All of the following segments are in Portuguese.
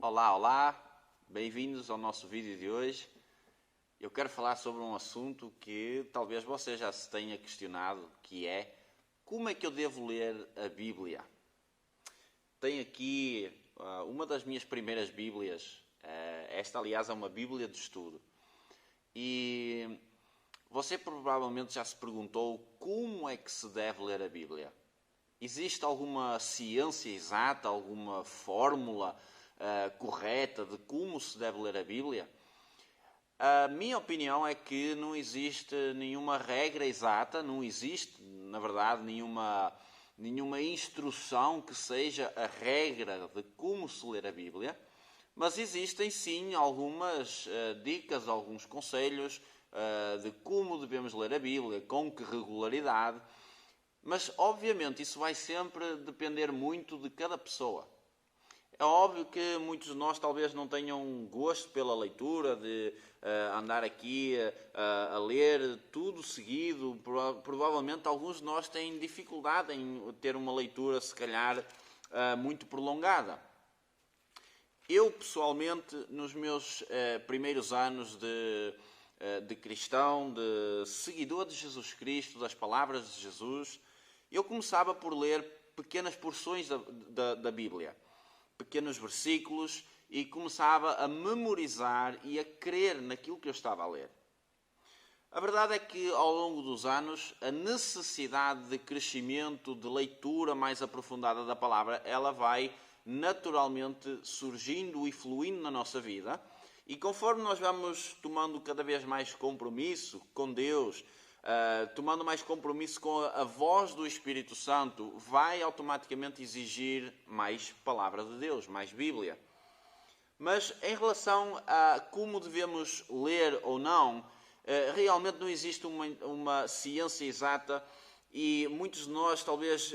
Olá, olá, bem-vindos ao nosso vídeo de hoje. Eu quero falar sobre um assunto que talvez você já se tenha questionado, que é como é que eu devo ler a Bíblia? Tenho aqui uma das minhas primeiras Bíblias, esta aliás é uma Bíblia de estudo, e você provavelmente já se perguntou como é que se deve ler a Bíblia. Existe alguma ciência exata, alguma fórmula correta de como se deve ler a Bíblia? A minha opinião é que não existe nenhuma regra exata, não existe, na verdade, nenhuma instrução que seja a regra de como se ler a Bíblia, mas existem sim algumas dicas, alguns conselhos de como devemos ler a Bíblia, com que regularidade, mas obviamente isso vai sempre depender muito de cada pessoa. É óbvio que muitos de nós talvez não tenham gosto pela leitura, de andar aqui a ler tudo seguido. Provavelmente alguns de nós têm dificuldade em ter uma leitura, se calhar, muito prolongada. Eu, pessoalmente, nos meus primeiros anos de cristão, de seguidor de Jesus Cristo, das palavras de Jesus, eu começava por ler pequenas porções da Bíblia, pequenos versículos, e começava a memorizar e a crer naquilo que eu estava a ler. A verdade é que, ao longo dos anos, a necessidade de crescimento, de leitura mais aprofundada da palavra, ela vai naturalmente surgindo e fluindo na nossa vida. E conforme nós vamos tomando cada vez mais compromisso com Deus, tomando mais compromisso com a voz do Espírito Santo, vai automaticamente exigir mais palavra de Deus, mais Bíblia. Mas em relação a como devemos ler ou não, realmente não existe uma ciência exata, e muitos de nós talvez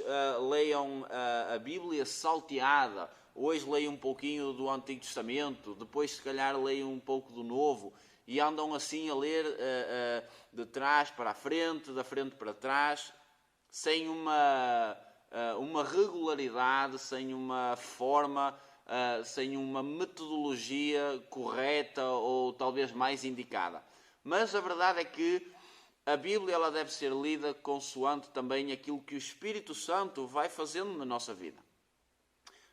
leiam a Bíblia salteada. Hoje leiam um pouquinho do Antigo Testamento, depois se calhar leiam um pouco do Novo, e andam assim a ler de trás para a frente, da frente para trás, sem uma regularidade, sem uma forma, sem uma metodologia correta ou talvez mais indicada. Mas a verdade é que a Bíblia ela deve ser lida consoante também aquilo que o Espírito Santo vai fazendo na nossa vida.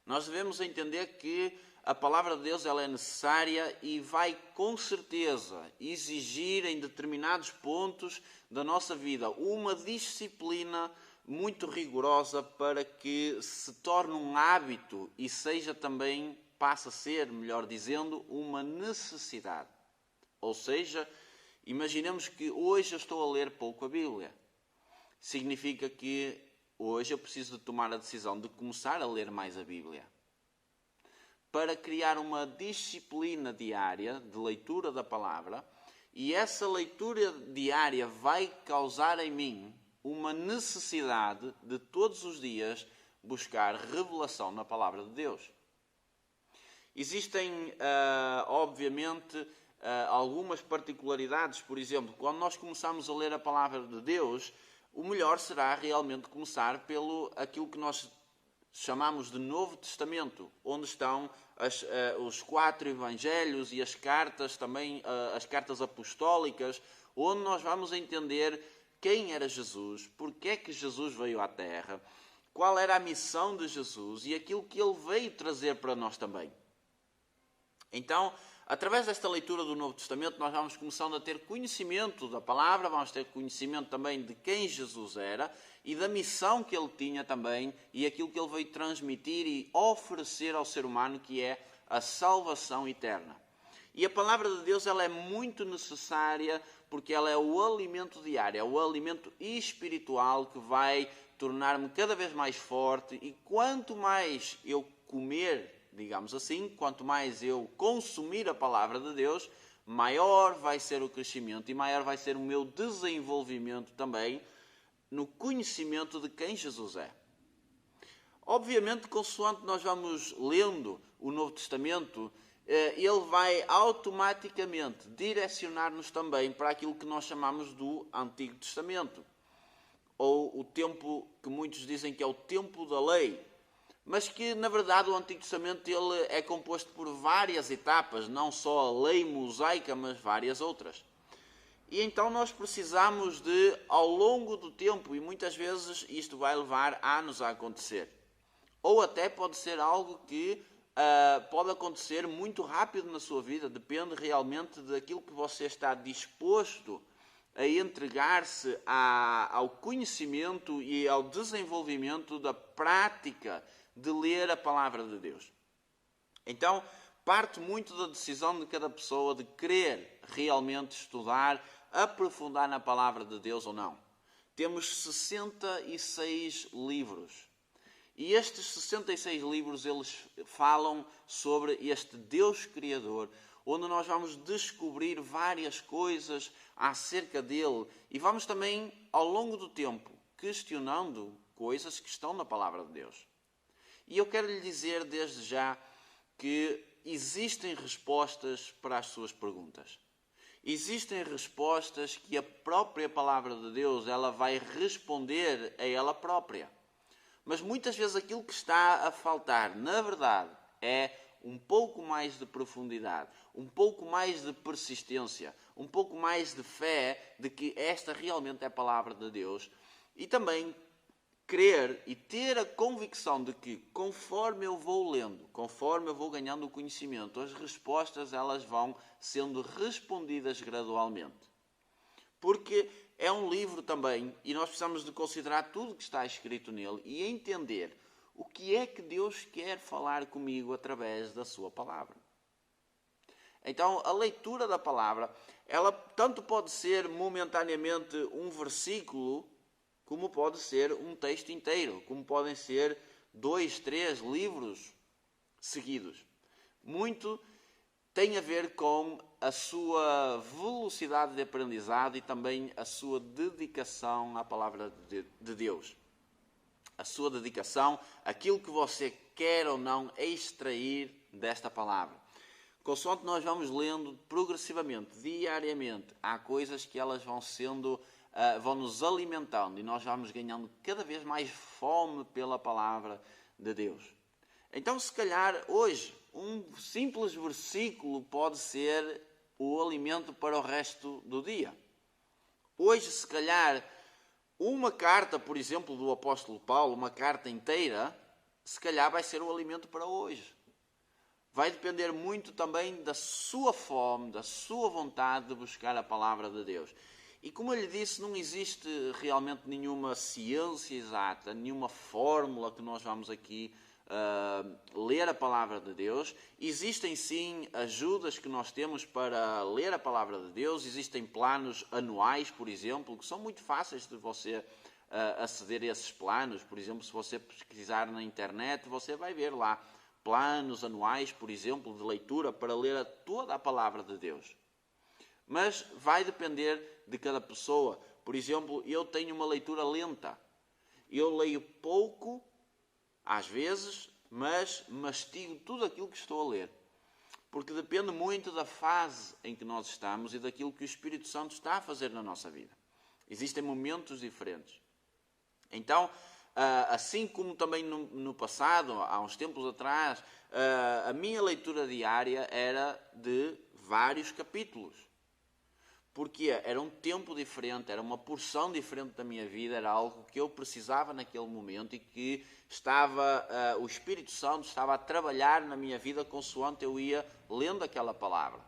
Nós devemos entender que a palavra de Deus ela é necessária e vai com certeza exigir em determinados pontos da nossa vida uma disciplina muito rigorosa para que se torne um hábito e seja também, passe a ser, melhor dizendo, uma necessidade. Ou seja, imaginemos que hoje eu estou a ler pouco a Bíblia. Significa que hoje eu preciso de tomar a decisão de começar a ler mais a Bíblia, para criar uma disciplina diária de leitura da palavra, e essa leitura diária vai causar em mim uma necessidade de todos os dias buscar revelação na palavra de Deus. Existem, obviamente, algumas particularidades. Por exemplo, quando nós começamos a ler a palavra de Deus, o melhor será realmente começar pelo aquilo que nós chamamos de Novo Testamento, onde estão os 4 Evangelhos e as cartas, também as cartas apostólicas, onde nós vamos entender quem era Jesus, porque é que Jesus veio à Terra, qual era a missão de Jesus e aquilo que ele veio trazer para nós também. Então, através desta leitura do Novo Testamento, nós vamos começando a ter conhecimento da palavra, vamos ter conhecimento também de quem Jesus era e da missão que ele tinha também e aquilo que ele veio transmitir e oferecer ao ser humano, que é a salvação eterna. E a palavra de Deus ela é muito necessária porque ela é o alimento diário, é o alimento espiritual que vai tornar-me cada vez mais forte, e quanto mais eu comer, digamos assim, quanto mais eu consumir a palavra de Deus, maior vai ser o crescimento e maior vai ser o meu desenvolvimento também no conhecimento de quem Jesus é. Obviamente, consoante nós vamos lendo o Novo Testamento, ele vai automaticamente direcionar-nos também para aquilo que nós chamamos do Antigo Testamento, ou o tempo que muitos dizem que é o tempo da lei. mas que na verdade o Antigo Testamento ele é composto por várias etapas, não só a lei mosaica, mas várias outras. E então nós precisamos de, ao longo do tempo, e muitas vezes isto vai levar anos a acontecer, ou até pode ser algo que pode acontecer muito rápido na sua vida, depende realmente daquilo que você está disposto a entregar-se ao conhecimento e ao desenvolvimento da prática de ler a palavra de Deus. Então, parte muito da decisão de cada pessoa de querer realmente estudar, aprofundar na palavra de Deus ou não. Temos 66 livros. E estes 66 livros, eles falam sobre este Deus Criador, onde nós vamos descobrir várias coisas acerca dele e vamos também, ao longo do tempo, questionando coisas que estão na palavra de Deus. E eu quero lhe dizer desde já que existem respostas para as suas perguntas. Existem respostas que a própria palavra de Deus ela vai responder a ela própria. Mas muitas vezes aquilo que está a faltar, na verdade, é um pouco mais de profundidade, um pouco mais de persistência, um pouco mais de fé de que esta realmente é a palavra de Deus e também crer e ter a convicção de que conforme eu vou lendo, conforme eu vou ganhando o conhecimento, as respostas elas vão sendo respondidas gradualmente. Porque é um livro também e nós precisamos de considerar tudo o que está escrito nele e entender o que é que Deus quer falar comigo através da sua palavra. Então, a leitura da palavra, ela tanto pode ser momentaneamente um versículo, como pode ser um texto inteiro, como podem ser 2, 3 livros seguidos. Muito tem a ver com a sua velocidade de aprendizado e também a sua dedicação à palavra de Deus. A sua dedicação, aquilo que você quer ou não extrair desta palavra. Consoante nós vamos lendo progressivamente, diariamente, há coisas que elas vão nos alimentando e nós vamos ganhando cada vez mais fome pela palavra de Deus. Então, se calhar, hoje, um simples versículo pode ser o alimento para o resto do dia. Hoje, se calhar, uma carta, por exemplo, do apóstolo Paulo, uma carta inteira, se calhar vai ser o alimento para hoje. Vai depender muito também da sua fome, da sua vontade de buscar a palavra de Deus. E como eu lhe disse, não existe realmente nenhuma ciência exata, nenhuma fórmula que nós vamos aqui ler a palavra de Deus. Existem sim ajudas que nós temos para ler a palavra de Deus. Existem planos anuais, por exemplo, que são muito fáceis de você aceder a esses planos. Por exemplo, se você pesquisar na internet, você vai ver lá planos anuais, por exemplo, de leitura para ler toda a palavra de Deus. Mas vai depender de cada pessoa. Por exemplo, eu tenho uma leitura lenta. Eu leio pouco, às vezes, mas mastigo tudo aquilo que estou a ler. Porque depende muito da fase em que nós estamos e daquilo que o Espírito Santo está a fazer na nossa vida. Existem momentos diferentes. Então, assim como também no passado, há uns tempos atrás, a minha leitura diária era de vários capítulos. Porque era um tempo diferente, era uma porção diferente da minha vida, era algo que eu precisava naquele momento e que o Espírito Santo estava a trabalhar na minha vida consoante eu ia lendo aquela palavra.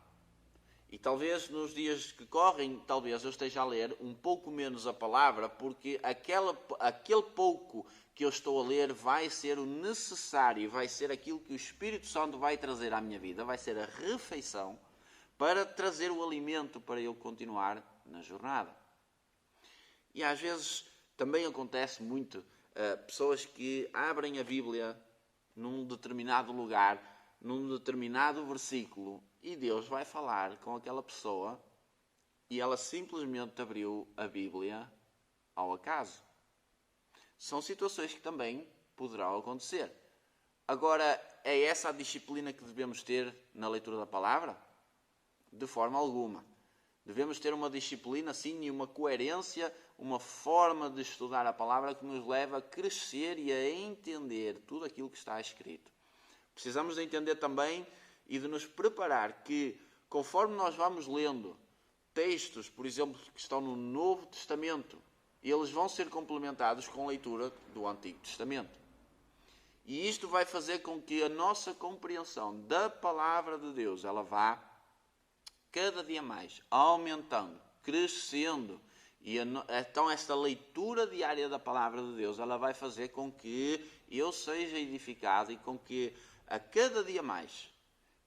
E talvez nos dias que correm, talvez eu esteja a ler um pouco menos a palavra, porque aquele pouco que eu estou a ler vai ser o necessário, vai ser aquilo que o Espírito Santo vai trazer à minha vida, vai ser a refeição para trazer o alimento para eu continuar na jornada. E às vezes também acontece muito pessoas que abrem a Bíblia num determinado lugar, num determinado versículo, e Deus vai falar com aquela pessoa e ela simplesmente abriu a Bíblia ao acaso. São situações que também poderão acontecer. Agora, é essa a disciplina que devemos ter na leitura da palavra? De forma alguma. Devemos ter uma disciplina, sim, e uma coerência, uma forma de estudar a palavra que nos leva a crescer e a entender tudo aquilo que está escrito. Precisamos de entender também e de nos preparar que, conforme nós vamos lendo textos, por exemplo, que estão no Novo Testamento, eles vão ser complementados com a leitura do Antigo Testamento. E isto vai fazer com que a nossa compreensão da palavra de Deus, ela vá cada dia mais aumentando, crescendo. E então esta leitura diária da palavra de Deus, ela vai fazer com que eu seja edificado e com que a cada dia mais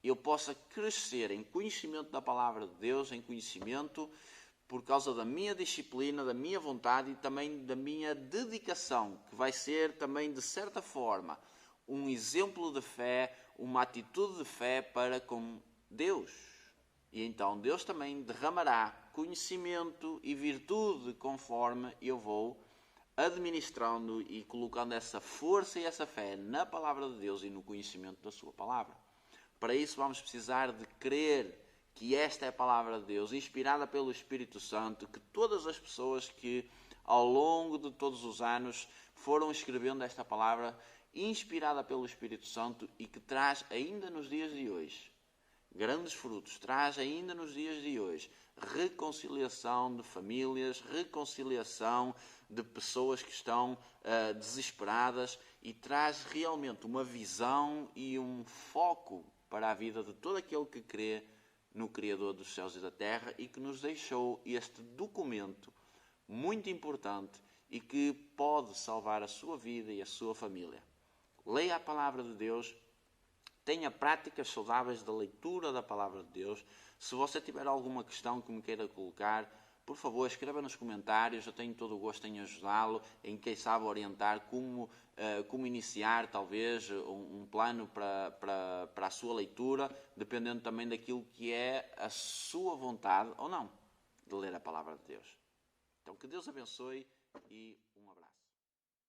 eu possa crescer em conhecimento da palavra de Deus, em conhecimento por causa da minha disciplina, da minha vontade e também da minha dedicação, que vai ser também, de certa forma, um exemplo de fé, uma atitude de fé para com Deus. E então Deus também derramará conhecimento e virtude conforme eu vou administrando e colocando essa força e essa fé na palavra de Deus e no conhecimento da sua palavra. Para isso vamos precisar de crer que esta é a palavra de Deus, inspirada pelo Espírito Santo, que todas as pessoas que ao longo de todos os anos foram escrevendo esta palavra, inspirada pelo Espírito Santo e que traz ainda nos dias de hoje grandes frutos, traz ainda nos dias de hoje reconciliação de famílias, reconciliação de pessoas que estão desesperadas e traz realmente uma visão e um foco para a vida de todo aquele que crê no Criador dos céus e da terra e que nos deixou este documento muito importante e que pode salvar a sua vida e a sua família. Leia a palavra de Deus, tenha práticas saudáveis da leitura da palavra de Deus. Se você tiver alguma questão que me queira colocar, por favor, escreva nos comentários. Eu tenho todo o gosto em ajudá-lo, em quem sabe orientar como iniciar, talvez, um plano para a sua leitura, dependendo também daquilo que é a sua vontade, ou não, de ler a palavra de Deus. Então, que Deus abençoe e um abraço.